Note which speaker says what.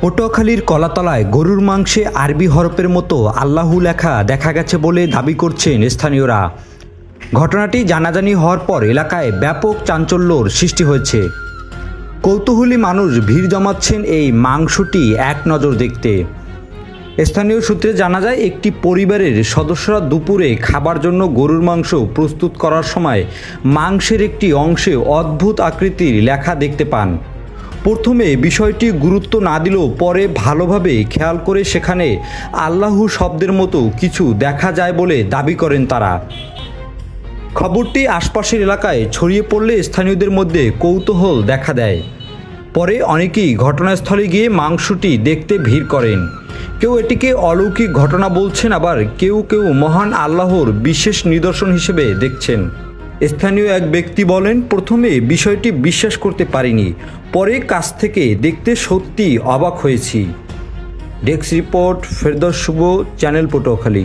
Speaker 1: পটুয়াখালীর কলাতলায় গরুর মাংসে আরবি হরফের মতো আল্লাহু লেখা দেখা গেছে বলে দাবি করছেন স্থানীয়রা। ঘটনাটি জানাজানি হওয়ার পর এলাকায় ব্যাপক চাঞ্চল্যর সৃষ্টি হয়েছে। কৌতূহলী মানুষ ভিড় জমাচ্ছেন এই মাংসটি এক নজর দেখতে। স্থানীয় সূত্রে জানা যায়, একটি পরিবারের সদস্যরা দুপুরে খাবার জন্য গরুর মাংস প্রস্তুত করার সময় মাংসের একটি অংশে অদ্ভুত আকৃতির লেখা দেখতে পান। প্রথমে বিষয়টি গুরুত্ব না দিলেও পরে ভালোভাবে খেয়াল করে সেখানে আল্লাহু শব্দের মতো কিছু দেখা যায় বলে দাবি করেন তারা। খবরটি আশপাশের এলাকায় ছড়িয়ে পড়লে স্থানীয়দের মধ্যে কৌতূহল দেখা দেয়। পরে অনেকেই ঘটনাস্থলে গিয়ে মাংসটি দেখতে ভিড় করেন। কেউ এটিকে অলৌকিক ঘটনা বলছেন, আবার কেউ কেউ মহান আল্লাহর বিশেষ নিদর্শন হিসেবে দেখছেন। স্থানীয় এক ব্যক্তি বলেন, প্রথমে বিষয়টি বিশ্বাস করতে পারিনি, পরে কাছ থেকে দেখতে সত্যি অবাক হয়েছি। ডেস্ক রিপোর্ট, ফেরদৌস শুভ, চ্যানেল পটুয়াখালী।